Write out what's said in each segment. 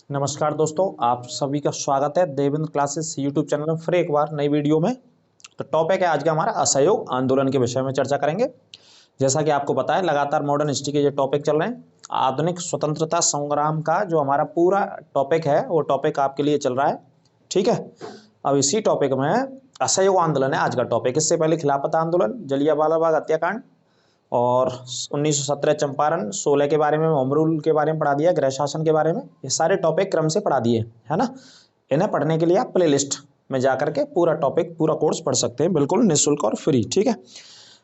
नमस्कार दोस्तों, आप सभी का स्वागत है देवेंद्र क्लासेस यूट्यूब चैनल में फिर एक बार नई वीडियो में। तो टॉपिक है आज का हमारा असहयोग आंदोलन के विषय में चर्चा करेंगे। जैसा कि आपको पता है, लगातार मॉडर्न हिस्ट्री के जो टॉपिक चल रहे हैं, आधुनिक स्वतंत्रता संग्राम का जो हमारा पूरा टॉपिक है वो टॉपिक आपके लिए चल रहा है। ठीक है, अब इसी टॉपिक में असहयोग आंदोलन है आज का टॉपिक। इससे पहले खिलाफत आंदोलन, जलियांवाला बाग हत्याकांड और 1917 चंपारण, 16 के बारे में, होम रूल के बारे में पढ़ा दिया, गृह शासन के बारे में। ये सारे टॉपिक क्रम से पढ़ा दिए, है ना। इन्हें पढ़ने के लिए आप प्लेलिस्ट में जाकर के पूरा टॉपिक, पूरा कोर्स पढ़ सकते हैं, बिल्कुल निःशुल्क और फ्री। ठीक है,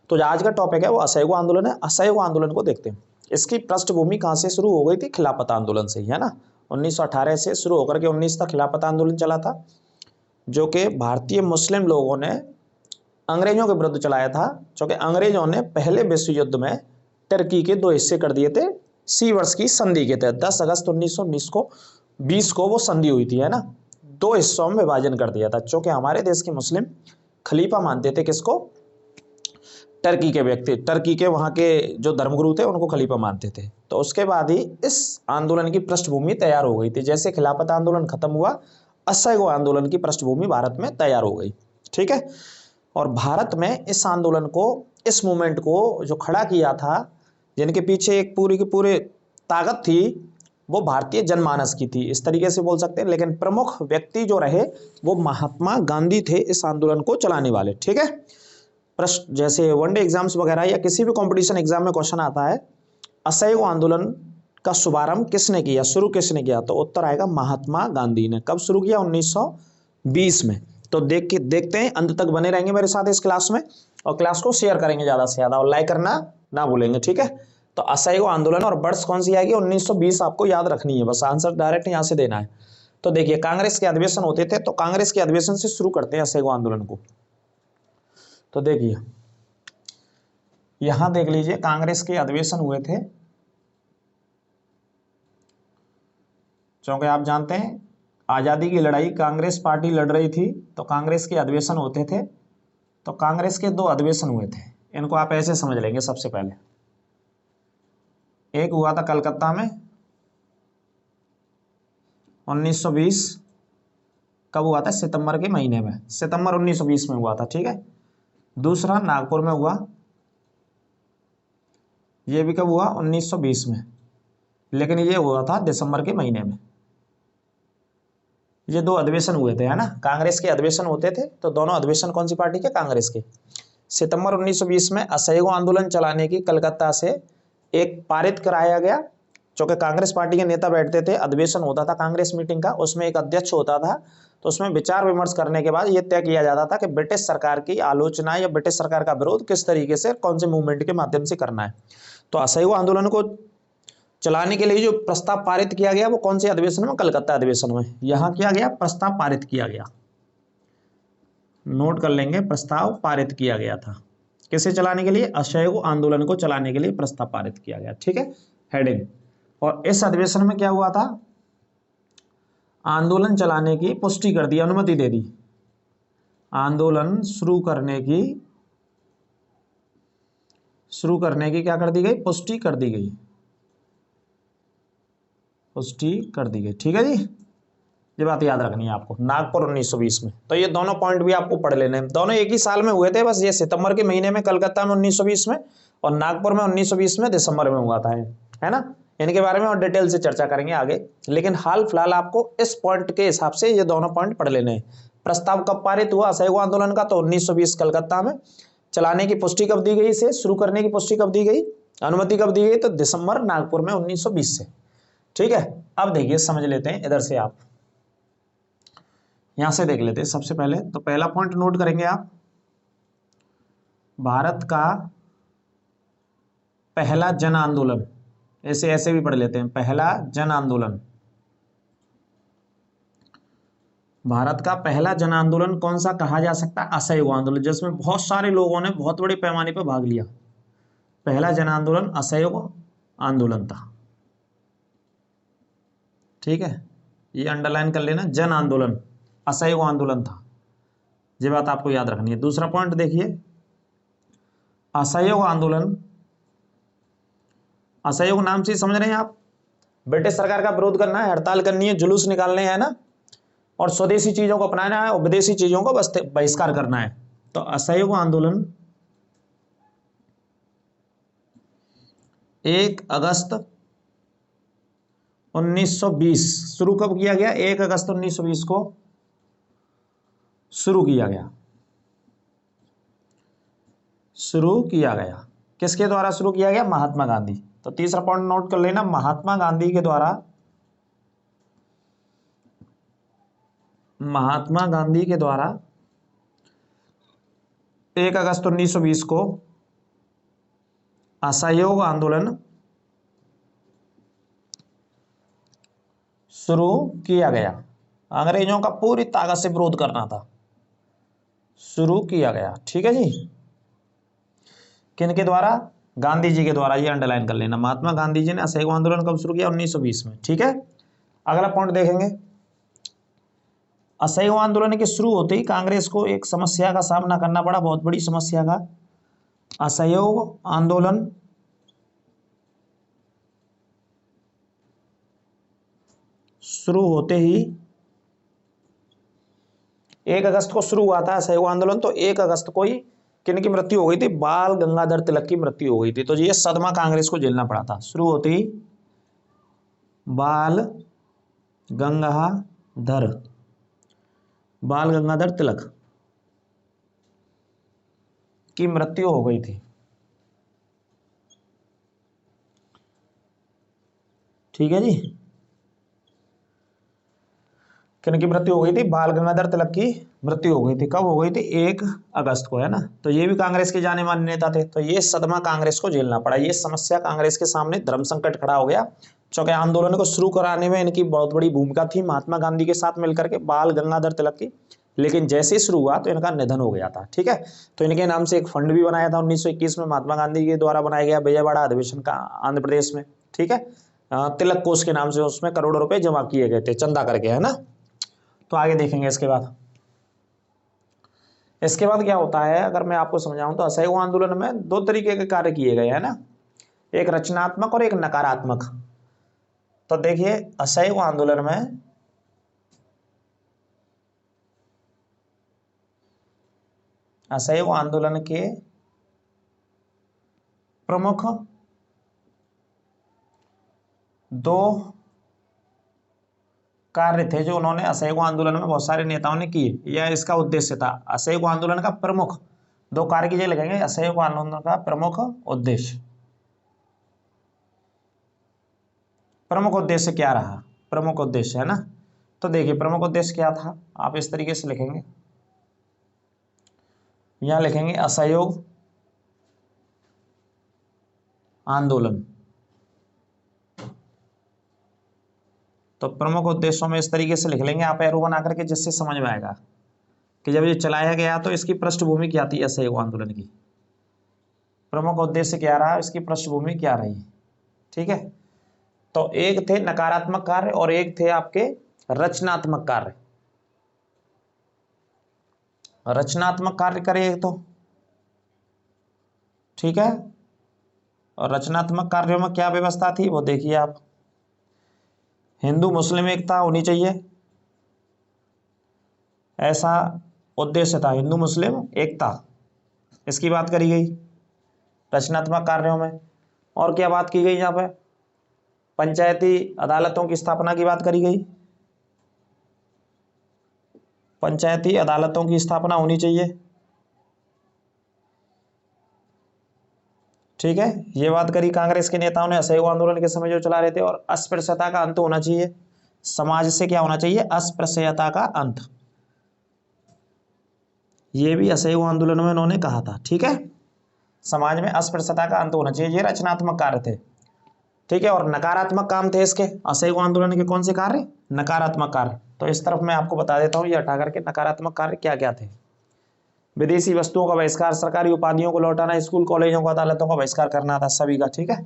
तो जो आज का टॉपिक है वो असहयोग आंदोलन है। असहयोग आंदोलन को देखते हैं। इसकी पृष्ठभूमि कहाँ से शुरू हो गई थी? खिलाफत आंदोलन से ही, है ना। 1918 से शुरू होकर के 19 तक खिलाफत आंदोलन चला था, जो कि भारतीय मुस्लिम लोगों ने अंग्रेजों के विरुद्ध चलाया था। क्योंकि अंग्रेजों ने पहले विश्व युद्ध में टर्की के दो हिस्से कर दिए थे सीवर्स की संधि के तहत। 10 अगस्त 1919 को 20 को वो संधि हुई थी, है ना। दो हिस्सों में विभाजन कर दिया था, क्योंकि हमारे देश के मुस्लिम खलीफा मानते थे किसको? टर्की के व्यक्ति, टर्की के वहाँ के जो धर्मगुरु थे उनको खलीफा मानते थे। तो उसके बाद ही इस आंदोलन की पृष्ठभूमि तैयार हो गई थी। जैसे खिलाफत आंदोलन खत्म हुआ, असहयोग आंदोलन की पृष्ठभूमि भारत में तैयार हो गई। ठीक है, और भारत में इस आंदोलन को, इस मूवमेंट को जो खड़ा किया था, जिनके पीछे एक पूरी की पूरी ताकत थी, वो भारतीय जनमानस की थी, इस तरीके से बोल सकते हैं। लेकिन प्रमुख व्यक्ति जो रहे वो महात्मा गांधी थे, इस आंदोलन को चलाने वाले। ठीक है, प्रश्न जैसे वनडे एग्जाम्स वगैरह या किसी भी कंपटीशन एग्जाम में क्वेश्चन आता है, असहयोग आंदोलन का शुभारंभ किसने किया, शुरू किसने किया, तो उत्तर आएगा महात्मा गांधी ने। कब शुरू किया? 1920 में। तो देखते हैं, अंत तक बने रहेंगे मेरे साथ इस क्लास में, और क्लास को शेयर करेंगे ज़्यादा से ज़्यादा, और लाइक करना ना भूलेंगे। ठीक है, तो असहयोग आंदोलन और वर्ष कौन सी आएगी? 1920 आपको याद रखनी है, बस आंसर डायरेक्ट यहाँ से देना है। तो देखिए, कांग्रेस के अधिवेशन होते थे, तो कांग्रेस के अधिवेशन से शुरू करते हैं असहयोग आंदोलन को। तो देखिए, यहां देख लीजिए, कांग्रेस के अधिवेशन हुए थे। क्योंकि आप जानते हैं आज़ादी की लड़ाई कांग्रेस पार्टी लड़ रही थी, तो कांग्रेस के अधिवेशन होते थे। तो कांग्रेस के दो अधिवेशन हुए थे, इनको आप ऐसे समझ लेंगे। सबसे पहले एक हुआ था कलकत्ता में 1920। कब हुआ था? सितंबर के महीने में, सितंबर 1920 में हुआ था। ठीक है, दूसरा नागपुर में हुआ, ये भी कब हुआ? 1920 में, लेकिन ये हुआ था दिसंबर के महीने में। ये दो अधिवेशन हुए थे, है ना। कांग्रेस के अधिवेशन होते थे, तो दोनों अधिवेशन कौन सी पार्टी के? कांग्रेस के। सितंबर 1920 में असहयोग आंदोलन चलाने की कलकत्ता से एक पारित कराया गया, जो कि कांग्रेस पार्टी के नेता बैठते थे। अधिवेशन होता था कांग्रेस मीटिंग का, उसमें एक अध्यक्ष होता था। तो उसमें विचार विमर्श करने के बाद यह तय किया जाता था कि ब्रिटिश सरकार की आलोचना या ब्रिटिश सरकार का विरोध किस तरीके से, कौन से मूवमेंट के माध्यम से करना है। तो असहयोग आंदोलन को चलाने के लिए जो प्रस्ताव पारित किया गया वो कौन से अधिवेशन में? कलकत्ता अधिवेशन में। यहां किया गया, प्रस्ताव पारित किया गया, नोट कर लेंगे, प्रस्ताव पारित किया गया था। किसे चलाने के लिए? असहयोग आंदोलन को चलाने के लिए प्रस्ताव पारित किया गया। ठीक है, हेडिंग। और इस अधिवेशन में क्या हुआ था? आंदोलन चलाने की पुष्टि कर दी, अनुमति दे दी। आंदोलन शुरू करने की क्या कर दी गई? पुष्टि कर दी गई, पुष्टि कर दी गई। ठीक है जी, ये बात याद रखनी है आपको। नागपुर 1920 में। तो ये दोनों पॉइंट भी आपको पढ़ लेने हैं, दोनों एक ही साल में हुए थे, बस ये सितंबर के महीने में कलकत्ता में 1920 में, और नागपुर में 1920 में दिसंबर में हुआ था, है ना। इनके बारे में और डिटेल से चर्चा करेंगे आगे, लेकिन हाल फिलहाल आपको इस पॉइंट के हिसाब से ये दोनों पॉइंट पढ़ लेने हैं। प्रस्ताव कब पारित हुआ असहयोग आंदोलन का? तो 1920 कलकत्ता में। चलाने की पुष्टि कब दी गई, इसे शुरू करने की पुष्टि कब दी गई, अनुमति कब दी गई? तो दिसंबर, नागपुर में 1920 से। ठीक है, अब देखिए, समझ लेते हैं इधर से, आप यहां से देख लेते हैं। सबसे पहले तो पहला पॉइंट नोट करेंगे आप, भारत का पहला जन आंदोलन, ऐसे भी पढ़ लेते हैं, पहला जन आंदोलन। भारत का पहला जन आंदोलन कौन सा कहा जा सकता है? असहयोग आंदोलन, जिसमें बहुत सारे लोगों ने बहुत बड़े पैमाने पर भाग लिया। पहला जन आंदोलन असहयोग आंदोलन था। ठीक है, ये अंडरलाइन कर लेना, जन आंदोलन, असहयोग आंदोलन था। ये बात आपको याद रखनी है। दूसरा पॉइंट देखिए, असहयोग आंदोलन, असहयोग नाम से समझ रहे हैं आप, ब्रिटिश सरकार का विरोध करना है, हड़ताल करनी है, जुलूस निकालने हैं ना, और स्वदेशी चीजों को अपनाना है और विदेशी चीजों को बहिष्कार करना है। तो असहयोग आंदोलन 1 अगस्त 1920 शुरू कब किया गया? 1 अगस्त 1920 को शुरू किया गया। शुरू किया गया किसके द्वारा शुरू किया गया? महात्मा गांधी। तो तीसरा पॉइंट नोट कर लेना, महात्मा गांधी के द्वारा, महात्मा गांधी के द्वारा 1 अगस्त 1920 को असहयोग आंदोलन शुरू किया गया। अंग्रेजों का पूरी ताकत से विरोध करना था, शुरू किया गया। ठीक है जी। किनके द्वारा? गांधी जी के द्वारा, ये अंडरलाइन कर लेना, महात्मा गांधी जी ने असहयोग आंदोलन कब शुरू किया? 1920 में। ठीक है, अगला पॉइंट देखेंगे। असहयोग आंदोलन के शुरू होते ही कांग्रेस को एक समस्या का सामना करना पड़ा, बहुत बड़ी समस्या का। असहयोग आंदोलन शुरू होते ही 1 अगस्त को शुरू हुआ था असहयोग आंदोलन, तो 1 अगस्त को ही किन की मृत्यु हो गई थी? बाल गंगाधर तिलक की मृत्यु हो गई थी। तो ये सदमा कांग्रेस को झेलना पड़ा था। शुरू होते ही बाल गंगाधर तिलक की मृत्यु हो गई थी। ठीक है जी। किन की मृत्यु हो गई थी? बाल गंगाधर तिलक की मृत्यु हो गई थी। कब हो गई थी? 1 अगस्त को, है ना। तो ये भी कांग्रेस के जाने माने नेता थे। तो ये सदमा कांग्रेस को झेलना पड़ा, ये समस्या कांग्रेस के सामने धर्म संकट खड़ा हो गया, क्योंकि आंदोलन को शुरू कराने में इनकी बहुत बड़ी भूमिका थी, महात्मा गांधी के साथ मिलकर के बाल गंगाधर तिलक की। लेकिन जैसे ही शुरू हुआ तो इनका निधन हो गया था। ठीक है, तो इनके नाम से एक फंड भी बनाया था 1921 में, महात्मा गांधी के द्वारा बनाया गया, विजयवाड़ा अधिवेशन का, आंध्र प्रदेश में। ठीक है, तिलक कोष के नाम से उसमें करोड़ों रुपए जमा किए गए थे चंदा करके, है ना। तो आगे देखेंगे। इसके बाद क्या होता है, अगर मैं आपको समझाऊं तो असहयोग आंदोलन में 2 तरीके के कार्य किए गए, है ना, एक रचनात्मक और एक नकारात्मक। तो देखिए, असहयोग आंदोलन में के प्रमुख 2 कार्य थे जो उन्होंने असहयोग आंदोलन में बहुत सारे नेताओं ने किए, यह इसका उद्देश्य था। असहयोग आंदोलन का प्रमुख 2 कार्य की जगह लिखेंगे, असहयोग आंदोलन का प्रमुख उद्देश्य। प्रमुख उद्देश्य क्या रहा? प्रमुख उद्देश्य, है ना। तो देखिए, प्रमुख उद्देश्य क्या था, आप इस तरीके से लिखेंगे, यहां लिखेंगे असहयोग आंदोलन। तो प्रमुख उद्देश्यों में इस तरीके से लिख लेंगे आप एरो बना करके, जिससे समझ में आएगा कि जब ये चलाया गया तो इसकी पृष्ठभूमि क्या थी असहयोग आंदोलन की, प्रमुख उद्देश्य क्या रहा, इसकी पृष्ठभूमि क्या रही। ठीक है, तो एक थे नकारात्मक कार्य और एक थे आपके रचनात्मक कार्य। रचनात्मक कार्य करे एक तो, ठीक है, और रचनात्मक कार्यों में क्या व्यवस्था थी वो देखिए आप। हिंदू मुस्लिम एकता होनी चाहिए, ऐसा उद्देश्य था, हिंदू मुस्लिम एकता, इसकी बात करी गई रचनात्मक कार्यों में। और क्या बात की गई यहाँ पे? पंचायती अदालतों की स्थापना की बात करी गई, पंचायती अदालतों की स्थापना होनी चाहिए। ठीक है, ये बात करी कांग्रेस के नेताओं ने असहयोग आंदोलन के समय जो चला रहे थे। और अस्पृश्यता का अंत होना चाहिए, समाज से क्या होना चाहिए? अस्पृश्यता का अंत, ये भी असहयोग आंदोलन में उन्होंने कहा था। ठीक है, समाज में अस्पृश्यता का अंत होना चाहिए, ये रचनात्मक कार्य थे। ठीक है, और नकारात्मक काम थे इसके असहयोग आंदोलन के, कौन से कार्य? नकारात्मक कार्य। तो इस तरफ मैं आपको बता देता हूं ये हटा करके नकारात्मक कार्य क्या क्या थे। विदेशी वस्तुओं का बहिष्कार, सरकारी उपाधियों को लौटाना, स्कूल कॉलेजों को अदालतों का बहिष्कार करना था सभी का। ठीक है,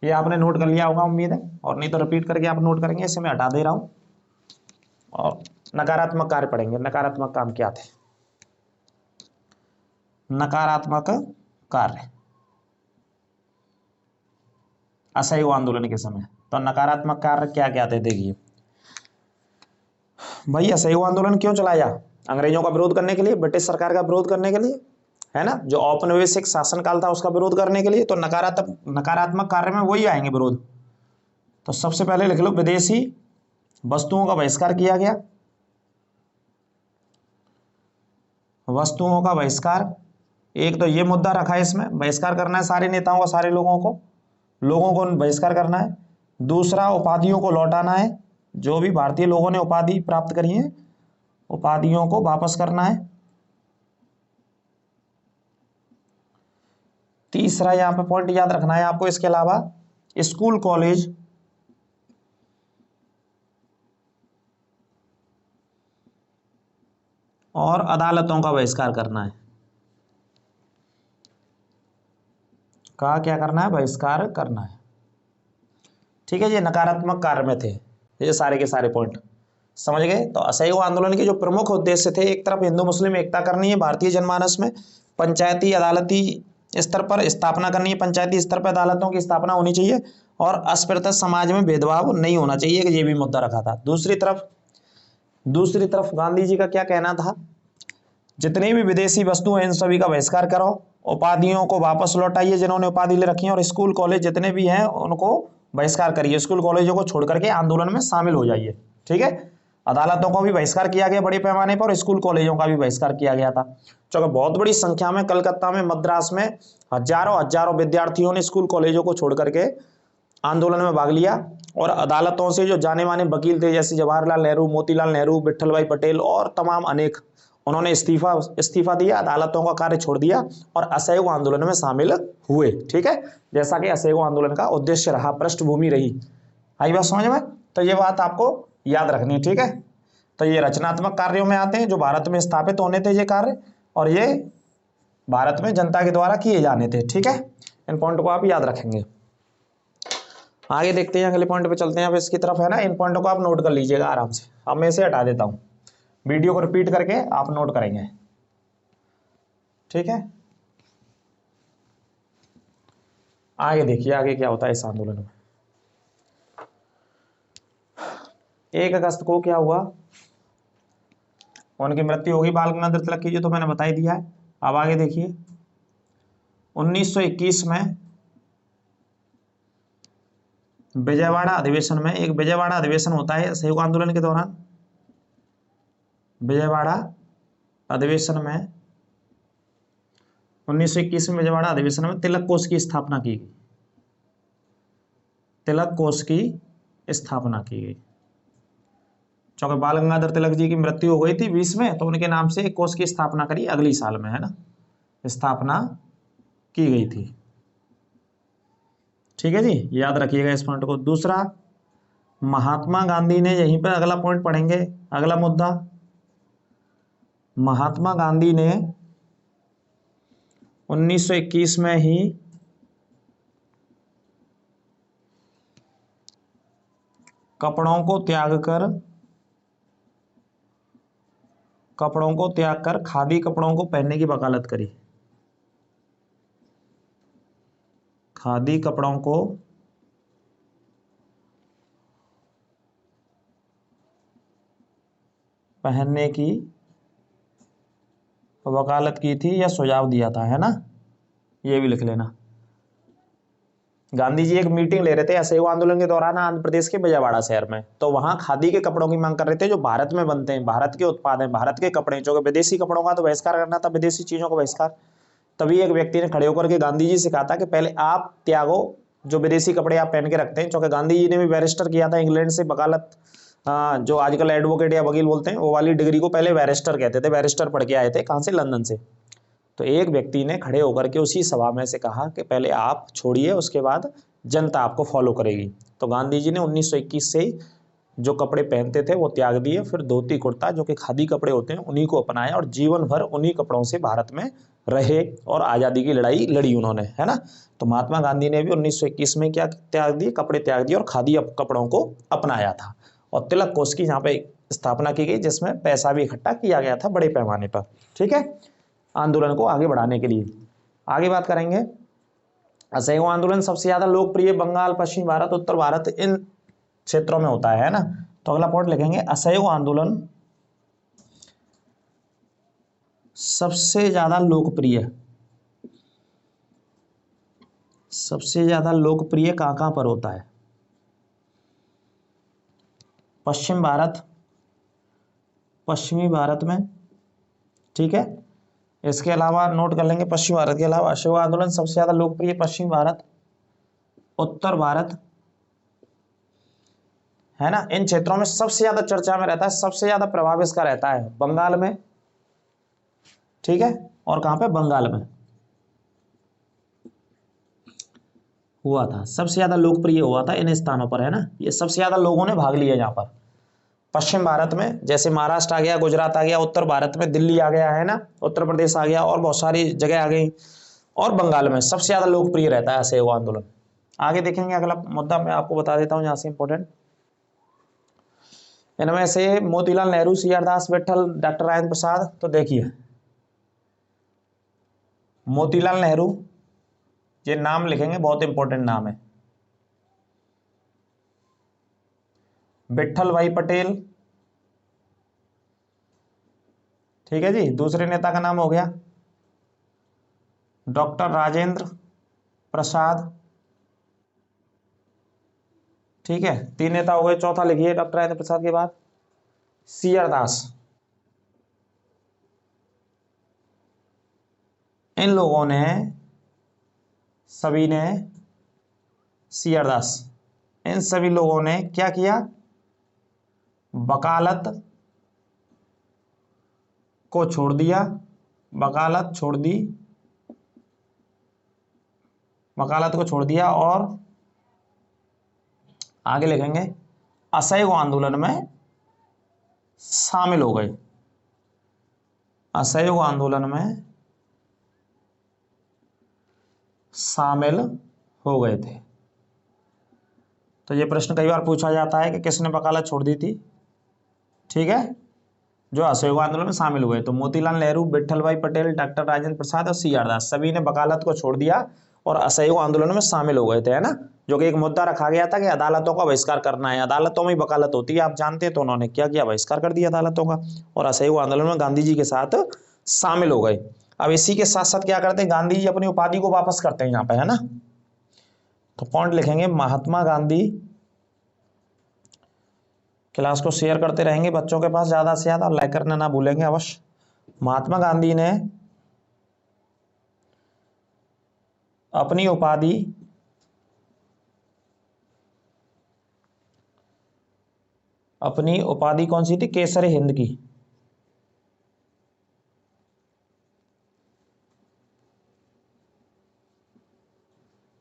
ये आपने नोट कर लिया होगा उम्मीद है, और नहीं तो रिपीट करके आप नोट करेंगे, इसे मैं हटा दे रहा हूं और नकारात्मक कार्य पढ़ेंगे। नकारात्मक काम क्या थे? नकारात्मक कार्य असहयोग आंदोलन के समय, तो नकारात्मक कार्य क्या क्या थे देखिए भाई। असहयोग आंदोलन क्यों चलाया? अंग्रेजों का विरोध करने के लिए, ब्रिटिश सरकार का विरोध करने के लिए, है ना, जो औपनिवेशिक शासनकाल था उसका विरोध करने के लिए। तो नकारात्मक कार्य में वही आएंगे विरोध। तो सबसे पहले लिख लो, विदेशी वस्तुओं का बहिष्कार किया गया। वस्तुओं का बहिष्कार, एक तो ये मुद्दा रखा है, इसमें बहिष्कार करना है सारे नेताओं का, सारे लोगों को बहिष्कार करना है। दूसरा, उपाधियों को लौटाना है, जो भी भारतीय लोगों ने उपाधि प्राप्त करी है उपाधियों को वापस करना है। तीसरा यहां पे पॉइंट याद रखना है आपको, इसके अलावा स्कूल कॉलेज और अदालतों का बहिष्कार करना है। का क्या करना है? बहिष्कार करना है। ठीक है, ये नकारात्मक कार्य में थे, ये सारे के सारे पॉइंट समझ गए। तो असहयोग आंदोलन के जो प्रमुख उद्देश्य थे, एक तरफ हिंदू मुस्लिम एकता करनी है भारतीय जनमानस में, पंचायती अदालती स्तर पर स्थापना करनी है, पंचायती स्तर पर अदालतों की स्थापना होनी चाहिए, और अस्पृश्य समाज में भेदभाव नहीं होना चाहिए, ये भी मुद्दा रखा था। दूसरी तरफ गांधी जी का क्या कहना था? जितनी भी विदेशी वस्तु हैं इन सभी का बहिष्कार करो, उपाधियों को वापस लौटाइए जिन्होंने उपाधि ले रखी है, और स्कूल कॉलेज जितने भी हैं उनको बहिष्कार करिए, स्कूल कॉलेजों को छोड़ करके आंदोलन में शामिल हो जाइए। ठीक है, अदालतों का भी बहिष्कार किया गया बड़े पैमाने पर, और स्कूल कॉलेजों का भी बहिष्कार किया गया था। चूंकि बहुत बड़ी संख्या में कलकत्ता में, मद्रास में हजारों विद्यार्थियों ने स्कूल कॉलेजों को छोड़ करके आंदोलन में भाग लिया, और अदालतों से जो जाने माने वकील थे, जैसे जवाहरलाल नेहरू, मोतीलाल नेहरू, विट्ठल भाई पटेल और तमाम अनेक, उन्होंने इस्तीफा दिया, अदालतों का कार्य छोड़ दिया और असहयोग आंदोलन में शामिल हुए। ठीक है, जैसा कि असहयोग आंदोलन का उद्देश्य रहा, पृष्ठभूमि रही। आई बात समझ में? तो ये बात आपको याद रखनी है। ठीक है, तो ये रचनात्मक कार्यों में आते हैं, जो भारत में स्थापित होने थे ये कार्य, और ये भारत में जनता के द्वारा किए जाने थे। ठीक है, इन पॉइंट को आप याद रखेंगे। आगे देखते हैं, अगले पॉइंट पे चलते हैं। अब इसकी तरफ है ना, इन पॉइंटों को आप नोट कर लीजिएगा आराम से। अब मैं इसे हटा देता हूं, वीडियो को रिपीट करके आप नोट करेंगे। ठीक है, आगे देखिए आगे क्या होता है इस आंदोलन में। 1 अगस्त को क्या हुआ? उनकी मृत्यु होगी, बाल गंगाधर तिलक की, जो तो मैंने बता ही दिया है। अब आगे देखिए, 1921 में विजयवाड़ा अधिवेशन में, एक विजयवाड़ा अधिवेशन होता है असहयोग आंदोलन के दौरान। विजयवाड़ा अधिवेशन में 1921 में विजयवाड़ा अधिवेशन में तिलक कोष की स्थापना की गई। तिलक कोष की स्थापना की गई, चूंकि बाल गंगाधर तिलक जी की मृत्यु हो गई थी 20 में, तो उनके नाम से एक कोष की स्थापना करी अगली साल में, है ना, स्थापना की गई थी। ठीक है जी, याद रखिएगा इस पॉइंट को। दूसरा, महात्मा गांधी ने, यहीं पर अगला पॉइंट पढ़ेंगे, अगला मुद्दा, महात्मा गांधी ने 1921 में ही कपड़ों को त्याग कर खादी कपड़ों को पहनने की वकालत करी। खादी कपड़ों को पहनने की वकालत की थी या सुझाव दिया था, है ना, ये भी लिख लेना। गांधी जी एक मीटिंग ले रहे थे असहयोग आंदोलन के दौरान आंध्र प्रदेश के विजयवाड़ा शहर में, तो वहां खादी के कपड़ों की मांग कर रहे थे, जो भारत में बनते हैं, भारत के उत्पाद हैं, भारत के कपड़े, जो विदेशी कपड़ों का तो बहिष्कार करना था, विदेशी चीजों का बहिष्कार। तभी एक व्यक्ति ने खड़े होकर के गांधी जी से कहा था कि पहले आप त्यागो जो विदेशी कपड़े आप पहन के रखते हैं, क्योंकि गांधी जी ने भी बैरिस्टर किया था इंग्लैंड से वकालत, जो आजकल एडवोकेट या वकील बोलते हैं, वो वाली डिग्री को पहले बैरिस्टर कहते थे, बैरिस्टर पढ़ के आए थे, कहाँ से, लंदन से। तो एक व्यक्ति ने खड़े होकर के उसी सभा में से कहा कि पहले आप छोड़िए, उसके बाद जनता आपको फॉलो करेगी। तो गांधी जी ने 1921 से ही जो कपड़े पहनते थे वो त्याग दिए, फिर धोती कुर्ता जो कि खादी कपड़े होते हैं उन्हीं को अपनाया, और जीवन भर उन्हीं कपड़ों से भारत में रहे और आज़ादी की लड़ाई लड़ी उन्होंने, है ना। तो महात्मा गांधी ने भी 1921 में क्या त्याग दिए? कपड़े त्याग दिए और खादी कपड़ों को अपनाया था, और तिलक कोष की यहाँ पे स्थापना की गई, जिसमें पैसा भी इकट्ठा किया गया था बड़े पैमाने पर। ठीक है, आंदोलन को आगे बढ़ाने के लिए। आगे बात करेंगे, असहयोग आंदोलन सबसे ज्यादा लोकप्रिय बंगाल, पश्चिमी भारत, उत्तर भारत, इन क्षेत्रों में होता है ना। तो अगला पॉइंट लिखेंगे, असहयोग आंदोलन सबसे ज्यादा लोकप्रिय, सबसे ज्यादा लोकप्रिय कहां कहां पर होता है? पश्चिम भारत, पश्चिमी भारत में, ठीक है। इसके अलावा नोट कर लेंगे, पश्चिम भारत के अलावा असहयोग आंदोलन सबसे ज्यादा लोकप्रिय पश्चिम भारत, उत्तर भारत, है ना। इन क्षेत्रों में सबसे ज्यादा चर्चा में रहता है, सबसे ज्यादा प्रभाव इसका रहता है बंगाल में, ठीक है। और कहां पे? बंगाल में हुआ था, सबसे ज्यादा लोकप्रिय हुआ था इन स्थानों पर, है ना। ये सबसे ज्यादा लोगों ने भाग लिया यहाँ पर। पश्चिम भारत में जैसे महाराष्ट्र आ गया, गुजरात आ गया, उत्तर भारत में दिल्ली आ गया, है ना, उत्तर प्रदेश आ गया, और बहुत सारी जगह आ गई। और बंगाल में सबसे ज्यादा लोकप्रिय रहता है असहयोग आंदोलन। आगे देखेंगे, अगला मुद्दा मैं आपको बता देता हूं यहाँ से इंपॉर्टेंट। इनमें से मोतीलाल नेहरू, सी आर दास, विट्ठल, डॉक्टर राजेंद्र प्रसाद। तो देखिए, मोतीलाल नेहरू, ये नाम लिखेंगे, बहुत इंपॉर्टेंट नाम है। विट्ठल भाई पटेल, ठीक है जी। दूसरे नेता का नाम हो गया डॉक्टर राजेंद्र प्रसाद, ठीक है। तीन नेता हो गए। चौथा लिखिए डॉक्टर राजेंद्र प्रसाद के बाद सी आर दास। इन लोगों ने, सभी ने, सी आर दास, इन सभी लोगों ने क्या किया? वकालत को छोड़ दिया, वकालत छोड़ दी, वकालत को छोड़ दिया, और आगे लिखेंगे असहयोग आंदोलन में शामिल हो गए। असहयोग आंदोलन में शामिल हो गए थे। तो ये प्रश्न कई बार पूछा जाता है कि किसने वकालत छोड़ दी थी, ठीक है, जो असहयोग आंदोलन में शामिल हुए। तो मोतीलाल नेहरू, विट्ठल भाई पटेल, डॉक्टर राजेंद्र प्रसाद और सी आर दास, सभी ने वकालत को छोड़ दिया और असहयोग आंदोलन में शामिल हो गए थे, है ना। जो कि एक मुद्दा रखा गया था कि अदालतों का बहिष्कार करना है, अदालतों में वकालत होती है, आप जानते हैं। तो उन्होंने क्या किया? बहिष्कार कर दिया अदालतों का, और असहयोग आंदोलन में गांधी जी के साथ शामिल हो गए। अब इसी के साथ साथ क्या करते हैं, गांधी जी अपनी उपाधि को वापस करते हैं यहाँ पे, है ना। तो पॉइंट लिखेंगे, महात्मा गांधी, क्लास को शेयर करते रहेंगे बच्चों के पास ज्यादा से ज्यादा, लाइक करना ना भूलेंगे अवश्य। महात्मा गांधी ने अपनी उपाधि कौन सी थी? केसर हिंद की।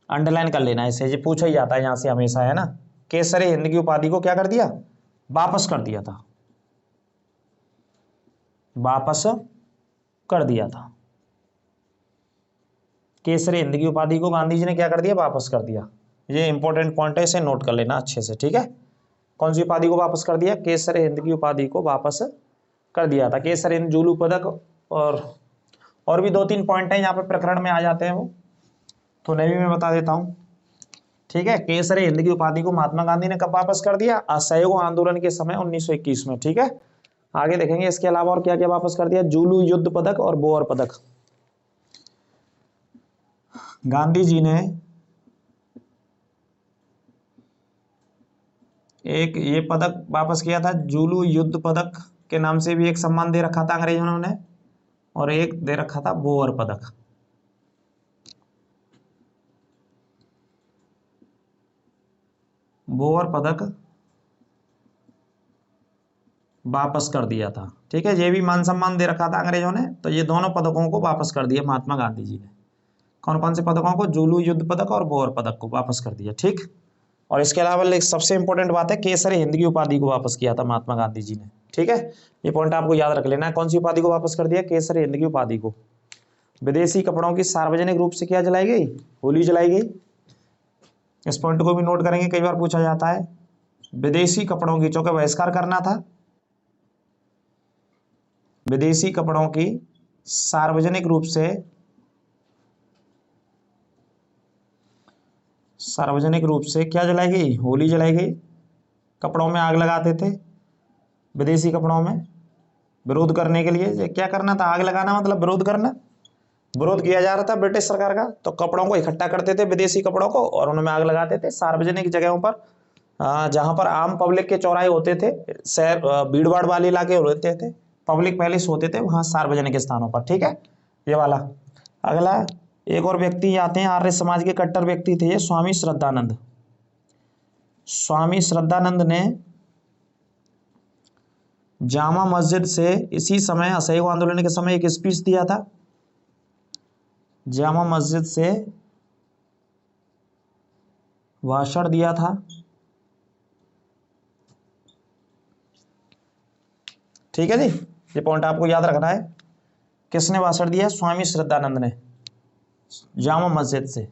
अंडरलाइन कर लेना इसे, ये पूछा ही जाता है यहां से हमेशा, है ना। केसर हिंद की उपाधि को क्या कर दिया? वापस कर दिया था, वापस कर दिया था। केसरी हिंद की उपाधि को गांधी जी ने क्या कर दिया? वापस कर दिया। ये इंपॉर्टेंट पॉइंट है, इसे नोट कर लेना अच्छे से, ठीक है। कौन सी उपाधि को वापस कर दिया? केसरी हिंद की उपाधि को वापस कर दिया था। केसरी हिंद, जूलू पदक, और भी दो तीन पॉइंट है यहाँ पे प्रकरण में आ जाते हैं वो, तो नहीं भी मैं बता देता हूँ, ठीक है। केसरी हिंद की उपाधि को महात्मा गांधी ने कब वापस कर दिया? असहयोग आंदोलन के समय 1921 में, ठीक है। आगे देखेंगे इसके अलावा और क्या क्या वापस कर दिया। जूलू युद्ध पदक और बोअर पदक, गांधी जी ने एक ये पदक वापस किया था, जूलू युद्ध पदक के नाम से भी एक सम्मान दे रखा था अंग्रेजों ने, और एक दे रखा था बोअर पदक। बोअर पदक वापस कर दिया था, ठीक है। ये भी मान सम्मान दे रखा था अंग्रेजों ने, तो ये दोनों पदकों को वापस कर दिया महात्मा गांधी जी ने। कौन कौन से पदकों को? जूलू युद्ध पदक और बोअर पदक को वापस कर दिया, ठीक। और इसके अलावा सबसे इंपॉर्टेंट बात है, केसरी हिंद की उपाधि को वापस किया था महात्मा गांधी जी ने, ठीक है। ये पॉइंट आपको याद रख लेना है। कौन सी उपाधि को वापस कर दिया? केसरी हिंद की उपाधि को। विदेशी कपड़ों की सार्वजनिक रूप से क्या जलाई गई? होली जलाई गई। इस पॉइंट को भी नोट करेंगे, कई बार पूछा जाता है। विदेशी कपड़ों की, चूंकि बहिष्कार करना था, विदेशी कपड़ों की सार्वजनिक रूप से सार्वजनिक रूप से क्या जलाई गई, होली जलाई गई। कपड़ों में आग लगाते थे, विदेशी कपड़ों में, विरोध करने के लिए। ये क्या करना था, आग लगाना मतलब विरोध करना। विरोध किया जा रहा था ब्रिटिश सरकार का, तो कपड़ों को इकट्ठा करते थे, विदेशी कपड़ों को, और उनमें आग लगाते थे सार्वजनिक जगहों पर, जहां पर आम पब्लिक के चौराहे होते थे, शहर भीड़ भाड़ वाले इलाके होते थे, पब्लिक पैलेस होते थे, वहां सार्वजनिक स्थानों पर। ठीक है, ये वाला। अगला एक और व्यक्ति आते हैं, आर्य समाज के कट्टर व्यक्ति थे ये, स्वामी श्रद्धानंद। स्वामी श्रद्धानंद ने जामा मस्जिद से इसी समय असहयोग आंदोलन के समय एक स्पीच दिया था। जामा मस्जिद से भाषण दिया था। ठीक है जी, ये पॉइंट आपको याद रखना है। किसने भाषण दिया, स्वामी श्रद्धानंद ने जामा मस्जिद से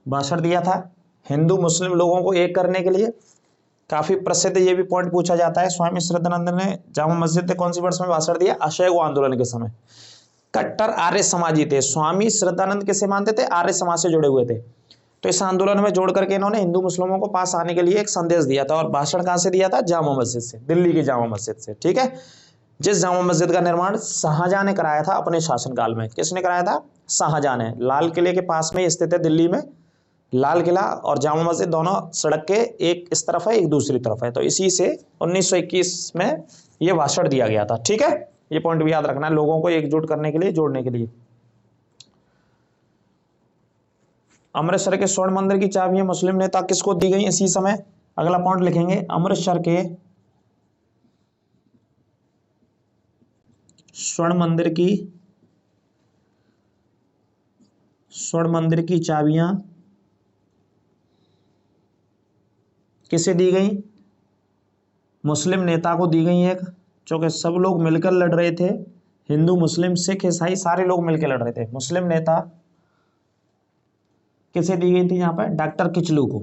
भाषण दिया था, हिंदू मुस्लिम लोगों को एक करने के लिए। काफी प्रसिद्ध ये भी पॉइंट पूछा जाता है, स्वामी श्रद्धानंद ने जामा मस्जिद से कौन सी वर्ष में भाषण दिया, असहयोग आंदोलन के समय। कट्टर आर्य समाजी थे। स्वामी श्रद्धानंद किसे मानते थे, आर्य समाज से जुड़े हुए थे। तो इस आंदोलन में जोड़ करके इन्होंने हिंदू मुस्लिमों को पास आने के लिए एक संदेश दिया था, और भाषण कहां से दिया था, जामा मस्जिद से, दिल्ली की जामा मस्जिद से। ठीक है, जिस जामा मस्जिद का निर्माण शाहजहां ने कराया था अपने शासनकाल में। किसने कराया था, शाहजहां ने। लाल किले के पास में स्थित है दिल्ली में। लाल किला और जामा मस्जिद दोनों सड़क के एक इस तरफ है, एक दूसरी तरफ है। तो इसी से 1921 में यह भाषण दिया गया था। ठीक है, ये पॉइंट भी याद रखना है, लोगों को एकजुट करने के लिए, जोड़ने के लिए। अमृतसर के स्वर्ण मंदिर की चाबियां मुस्लिम नेता किसको दी गई इसी समय। अगला पॉइंट लिखेंगे, अमृतसर के स्वर्ण मंदिर की चाबियां किसे दी गई, मुस्लिम नेता को दी गई एक, क्योंकि सब लोग मिलकर लड़ रहे थे, हिंदू मुस्लिम सिख ईसाई सारे लोग मिलकर लड़ रहे थे। मुस्लिम नेता किसे दी गई थी यहां पर, डॉक्टर किचलू को।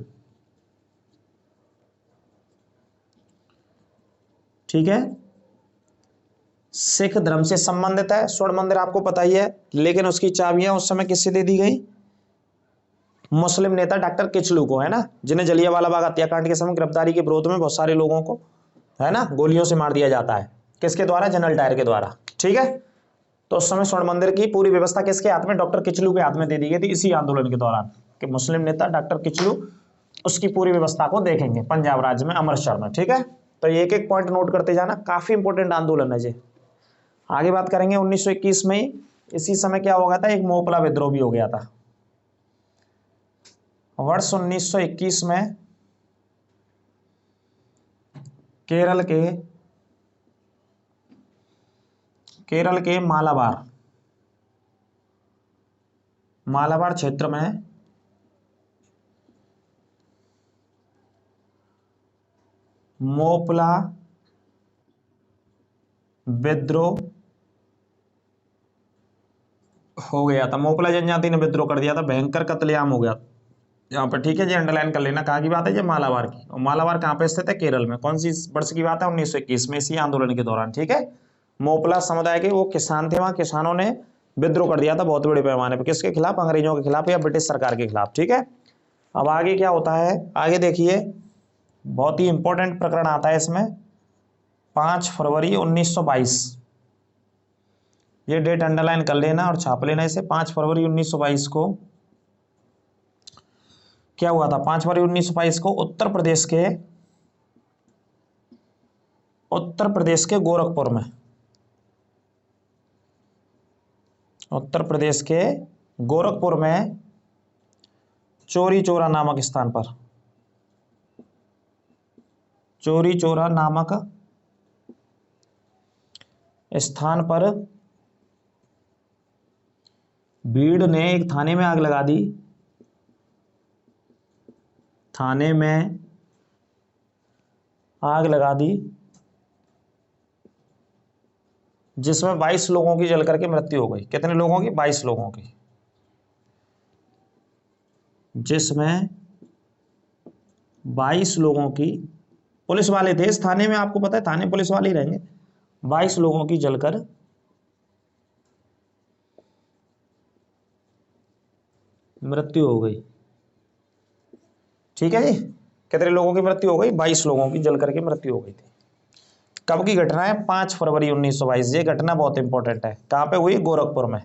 ठीक है, सिख धर्म से संबंधित है स्वर्ण मंदिर, आपको पता ही है, लेकिन उसकी चाबियां उस समय किससे दे दी गई, मुस्लिम नेता डॉक्टर किचलू को, है ना, जिन्हें जलियांवाला बाग हत्याकांड के समय गिरफ्तारी के विरोध में बहुत सारे लोगों को, है ना, गोलियों से मार दिया जाता है। किसके द्वारा, जनरल डायर के द्वारा। ठीक है, तो उस समय स्वर्ण मंदिर की पूरी व्यवस्था किसके हाथ में, डॉक्टर किचलू के हाथ में दे दी गई थी इसी आंदोलन के दौरान, कि मुस्लिम नेता डॉक्टर किचलू उसकी पूरी व्यवस्था को देखेंगे पंजाब राज्य में, अमृतसर में। ठीक है, तो एक एक पॉइंट नोट करते जाना, काफी इंपोर्टेंट आंदोलन है जी। आगे बात करेंगे 1921 में इसी समय क्या हो गया था, एक मोपला विद्रोह भी हो गया था। वर्ष 1921 में केरल के मालाबार क्षेत्र में मोपला विद्रोह हो गया था। मोपला जनजाति ने विद्रोह कर दिया था, भयंकर कत्लेआम हो गया यहाँ पर। ठीक है जी, अंडरलाइन कर लेना, कहाँ की बात है ये, मालाबार की। और मालाबार कहाँ पे स्थित है, केरल में। कौन सी वर्ष की बात है, 1921 में, इसी आंदोलन के दौरान। ठीक है, मोपला समुदाय के वो किसान थे, वहां किसानों ने विद्रोह कर दिया था बहुत बड़े पैमाने पर। किसके खिलाफ, अंग्रेजों के खिलाफ या ब्रिटिश सरकार के खिलाफ। ठीक है, अब आगे क्या होता है, आगे देखिए, बहुत ही इंपॉर्टेंट प्रकरण आता है इसमें, 5 फरवरी 1922। ये डेट अंडरलाइन कर लेना और छाप लेना इसे। 5 फरवरी 1922 को क्या हुआ था, 5 फरवरी 1922 को उत्तर प्रदेश के गोरखपुर में, उत्तर प्रदेश के गोरखपुर में चौरी चौरा नामक स्थान पर, चौरी चौरा नामक स्थान पर भीड़ ने एक थाने में आग लगा दी। थाने में आग लगा दी जिसमें 22 लोगों की जल करके मृत्यु हो गई। कितने लोगों की, 22 लोगों की, जिसमें 22 लोगों की, पुलिस वाले थे इस थाने में, आपको पता है थाने पुलिस वाले ही रहेंगे। 22 लोगों की जलकर मृत्यु हो गई। ठीक है जी। कितने लोगों की मृत्यु हो गई? 22 लोगों की जल करके मृत्यु हो गई थी। कब की घटना है? 5 फरवरी 1922। ये घटना बहुत इंपॉर्टेंट है। कहाँ पे हुई? गोरखपुर में।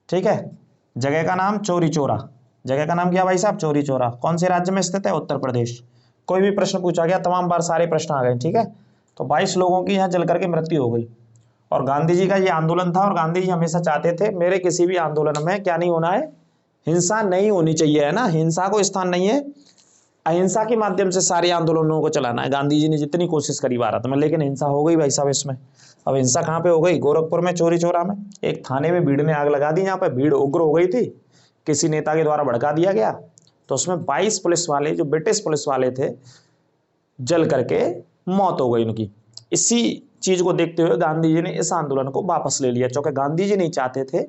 ठीक है। जगह का नाम चौरी चौरा। जगह का नाम क्या भाई साहब? चौरी चौरा। कौन से राज्य में स्थित है? उत्तर प्रदेश। कोई भी प्रश्न पूछा गया, तमाम बार सारे प्रश्न आ गए। ठीक है। तो 22 लोगों की यहाँ जल करके मृत्यु हो गई। और गांधी जी का ये आंदोलन था, और गांधी जी हमेशा चाहते थे मेरे किसी भी आंदोलन में क्या नहीं होना है? हिंसा नहीं होनी चाहिए, है ना। हिंसा को स्थान नहीं है, अहिंसा के माध्यम से सारे आंदोलनों को चलाना है। गांधी जी ने जितनी कोशिश करी भारत में, लेकिन हिंसा हो गई भाई साहब इसमें। अब हिंसा कहाँ पे हो गई? गोरखपुर में, चौरी चौरा में। एक थाने में भीड़ ने आग लगा दी, यहाँ पे भीड़ उग्र हो गई थी, किसी नेता के द्वारा भड़का दिया गया। तो उसमें 22 पुलिस वाले, जो ब्रिटिश पुलिस वाले थे, जल करके मौत हो गई उनकी। इसी चीज को देखते हुए गांधी जी ने इस आंदोलन को वापस ले लिया, क्योंकि गांधी जी नहीं चाहते थे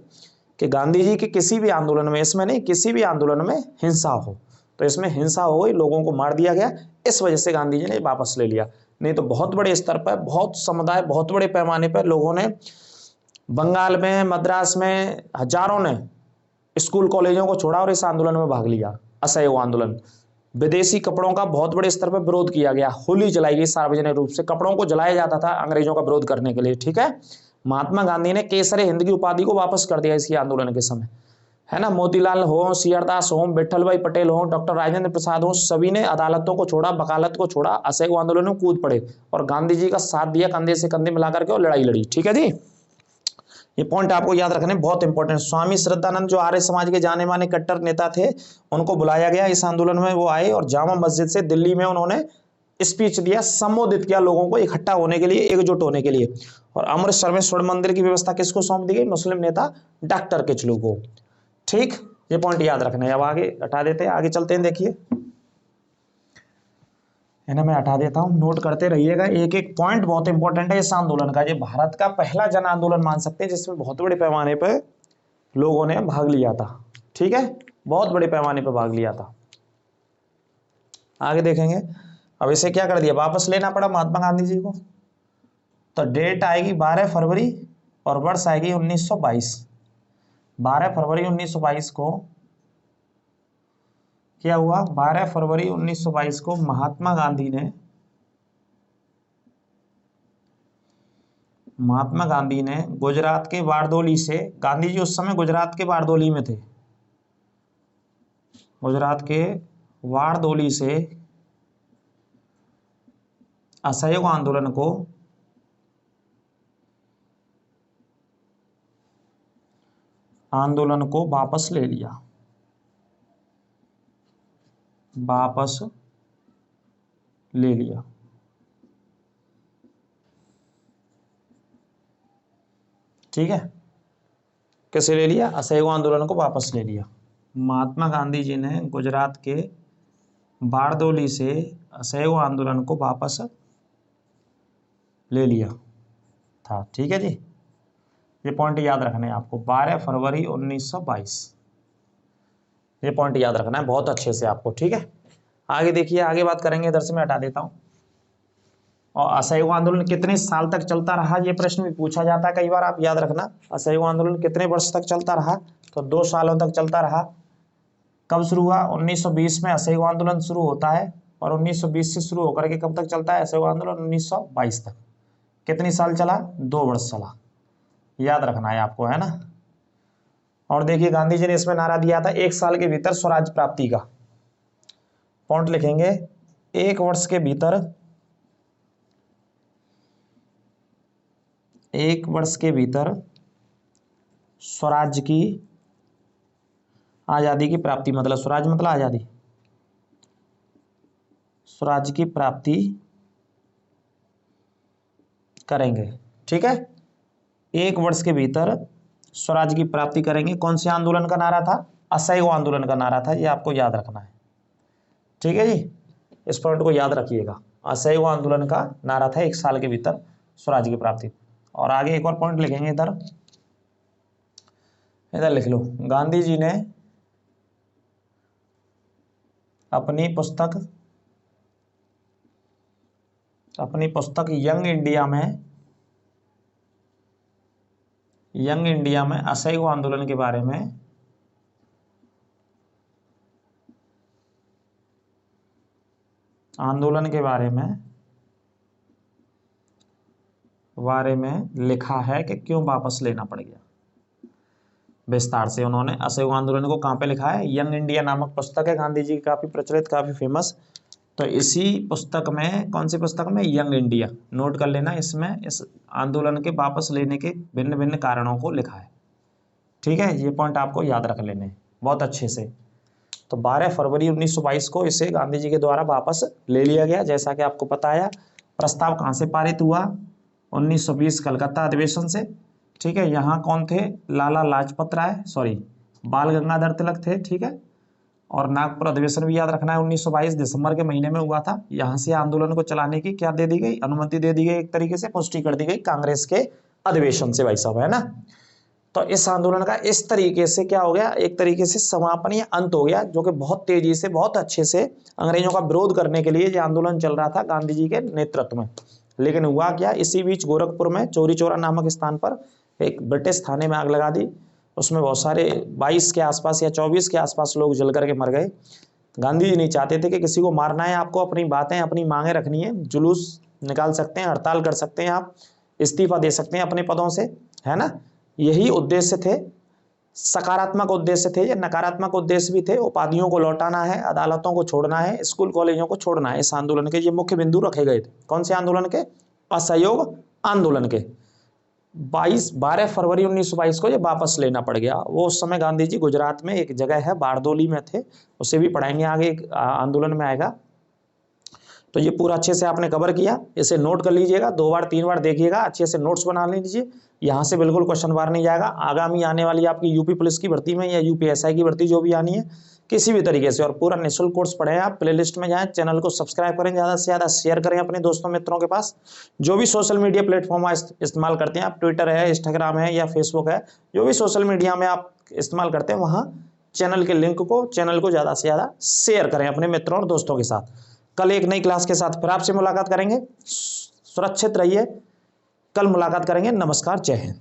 कि गांधी जी के किसी भी आंदोलन में, इसमें नहीं, किसी भी आंदोलन में हिंसा हो। तो इसमें हिंसा हो गई, लोगों को मार दिया गया, इस वजह से गांधी जी ने वापस ले लिया। नहीं तो बहुत बड़े स्तर पर, बहुत समुदाय, बहुत बड़े पैमाने पर लोगों ने, बंगाल में, मद्रास में हजारों ने स्कूल कॉलेजों को छोड़ा और इस आंदोलन में भाग लिया, असहयोग आंदोलन। विदेशी कपड़ों का बहुत बड़े स्तर पर विरोध किया गया। होली जलाई गई सार्वजनिक रूप से, कपड़ों को जलाया जाता था अंग्रेजों का विरोध करने के लिए। ठीक है। महात्मा गांधी ने केसरे हिंद की उपाधि को वापस कर दिया इसी आंदोलन के समय, है ना। मोतीलाल हो, सियरदास हो, विट्ठल भाई पटेल हो, डॉक्टर राजेंद्र प्रसाद हो, सभी ने अदालतों को छोड़ा, वकालत को छोड़ा, असहयोग आंदोलन में कूद पड़े और गांधी जी का साथ दिया, कंधे से कंधे मिलाकर के, और लड़ाई लड़ी। ठीक है जी। ये पॉइंट आपको याद रखने बहुत इंपॉर्टेंट। स्वामी श्रद्धानंद जो आर्य समाज के जाने माने कट्टर नेता थे, उनको बुलाया गया इस आंदोलन में। वो आए और जामा मस्जिद से दिल्ली में उन्होंने स्पीच दिया, संबोधित किया लोगों को इकट्ठा होने के लिए, एकजुट होने के लिए। और अमृतसर में स्वर्ण मंदिर की व्यवस्था किसको सौंप दी गई? मुस्लिम नेता डॉक्टर किचलू को। ठीक। ये पॉइंट याद रखना है। अब आगे हटा देते हैं, आगे चलते हैं। देखिए, है ना, मैं हटा देता हूं, नोट करते रहिएगा। एक एक पॉइंट बहुत इंपॉर्टेंट है इस आंदोलन का। ये भारत का पहला जन आंदोलन मान सकते हैं जिसमें बहुत बड़े पैमाने पर लोगों ने भाग लिया था। ठीक है। बहुत बड़े पैमाने पर भाग लिया था। आगे देखेंगे। अब इसे क्या कर दिया? वापस लेना पड़ा महात्मा गांधी जी को। तो डेट आएगी 12 फरवरी और वर्ष आएगी 1922। 12 फरवरी 1922 को क्या हुआ? 12 फरवरी 1922 को महात्मा गांधी ने गुजरात के बारडोली से, गांधी जी उस समय गुजरात के बारडोली में थे, गुजरात के बारडोली से असहयोग आंदोलन को वापस ले लिया, वापस ले लिया। ठीक है। कैसे ले लिया? असहयोग आंदोलन को वापस ले लिया। महात्मा गांधी जी ने गुजरात के बारडोली से असहयोग आंदोलन को वापस ले लिया था। ठीक है जी। ये पॉइंट याद रखना है आपको, 12 फरवरी 1922। ये पॉइंट याद रखना है बहुत अच्छे से आपको। ठीक है। आगे देखिए, आगे बात करेंगे। इधर से मैं हटा देता हूं। और असहयोग आंदोलन कितने साल तक चलता रहा? ये प्रश्न भी पूछा जाता है कई बार, आप याद रखना। असहयोग आंदोलन कितने वर्ष तक चलता रहा? तो 2 सालों तक चलता रहा। कब शुरू हुआ? 1920 में असहयोग आंदोलन शुरू होता है, और 1920 से शुरू होकर के कब तक चलता है असहयोग आंदोलन? 1922 तक। कितनी साल चला? 2 वर्ष चला। याद रखना है आपको, है ना। और देखिए, गांधी जी ने इसमें नारा दिया था 1 साल के भीतर स्वराज प्राप्ति का। पॉइंट लिखेंगे, 1 वर्ष के भीतर, 1 वर्ष के भीतर स्वराज की, आजादी की प्राप्ति, मतलब स्वराज मतलब आजादी, स्वराज की प्राप्ति करेंगे। ठीक है। 1 वर्ष के भीतर स्वराज की प्राप्ति करेंगे। कौन से आंदोलन का नारा था? असहयोग आंदोलन का नारा था। ये आपको याद रखना है। ठीक है जी। इस पॉइंट को याद रखिएगा। असहयोग आंदोलन का नारा था 1 साल के भीतर स्वराज की प्राप्ति। और आगे एक और पॉइंट लिखेंगे, इधर इधर लिख लो। गांधी जी ने अपनी पुस्तक यंग इंडिया में असहयोग आंदोलन के बारे में आंदोलन के बारे में लिखा है कि क्यों वापस लेना पड़ गया। विस्तार से उन्होंने असहयोग आंदोलन को कहाँ पे लिखा है, यंग इंडिया नामक पुस्तक है गांधी जी की, काफी प्रचलित, काफी फेमस। तो इसी पुस्तक में, कौन सी पुस्तक में, यंग इंडिया, नोट कर लेना, इसमें इस आंदोलन के वापस लेने के भिन्न भिन्न कारणों को लिखा है। ठीक है, ये पॉइंट आपको याद रख लेने बहुत अच्छे से। तो 12 फरवरी 1922 को इसे गांधी जी के द्वारा वापस ले लिया गया। जैसा कि आपको पता है, प्रस्ताव कहाँ से पारित हुआ, 1920 कलकत्ता अधिवेशन से। ठीक है, यहाँ कौन थे, लाला लाजपत राय, सॉरी बाल गंगाधर तिलक थे। ठीक है, और नागपुर अधिवेशन भी याद रखना है, 1922 दिसंबर के महीने में हुआ था। यहाँ से आंदोलन को चलाने की क्या दे दी गई, अनुमति दे दी गई, एक तरीके से पुष्टि कर दी गई कांग्रेस के अधिवेशन से, भाई साहब, है ना। तो इस आंदोलन का इस तरीके से क्या हो गया, एक तरीके से समापन या अंत हो गया, जो कि बहुत तेजी से, बहुत अच्छे से अंग्रेजों का विरोध करने के लिए ये आंदोलन चल रहा था गांधी जी के नेतृत्व में। लेकिन हुआ क्या, इसी बीच गोरखपुर में चौरी चौरा नामक स्थान पर एक ब्रिटिश थाने में आग लगा दी। उसमें बहुत सारे 22 के आसपास या 24 के आसपास लोग जल करके मर गए। गांधी जी नहीं चाहते थे कि किसी को मारना है, आपको अपनी बातें, अपनी मांगे रखनी है, जुलूस निकाल सकते हैं, हड़ताल कर सकते हैं, आप इस्तीफा दे सकते हैं अपने पदों से, है ना। यही उद्देश्य थे, सकारात्मक उद्देश्य थे या नकारात्मक उद्देश्य भी थे। उपाधियों को लौटाना है, अदालतों को छोड़ना है, स्कूल कॉलेजों को छोड़ना है। इस आंदोलन के ये मुख्य बिंदु रखे गए थे। कौन से आंदोलन के, असहयोग आंदोलन के। 12 फरवरी 1922 को ये वापस लेना पड़ गया। वो उस समय गांधी जी गुजरात में एक जगह है बारदोली में थे, उसे भी पढ़ाएंगे आगे, एक आंदोलन में आएगा। तो ये पूरा अच्छे से आपने कवर किया, इसे नोट कर लीजिएगा, 2 बार 3 बार देखिएगा, अच्छे से नोट्स बना लीजिए। यहाँ से बिल्कुल क्वेश्चन बार नहीं जाएगा। आगामी आने वाली आपकी यूपी पुलिस की भर्ती में या यूपीएसआई की भर्ती जो भी आनी है, किसी भी तरीके से, और पूरा निःशुल्क कोर्स पढ़ें आप। प्लेलिस्ट में जाएं, चैनल को सब्सक्राइब करें, ज़्यादा से ज़्यादा शेयर करें अपने दोस्तों मित्रों के पास। जो भी सोशल मीडिया प्लेटफॉर्म इस्तेमाल करते हैं आप, ट्विटर है, इंस्टाग्राम है या फेसबुक है, जो भी सोशल मीडिया में आप इस्तेमाल करते हैं, वहाँ चैनल के लिंक को, चैनल को ज़्यादा से ज़्यादा शेयर करें अपने मित्रों और दोस्तों के साथ। कल एक नई क्लास के साथ फिर आपसे मुलाकात करेंगे। सुरक्षित रहिए, कल मुलाकात करेंगे। नमस्कार, जय हिंद।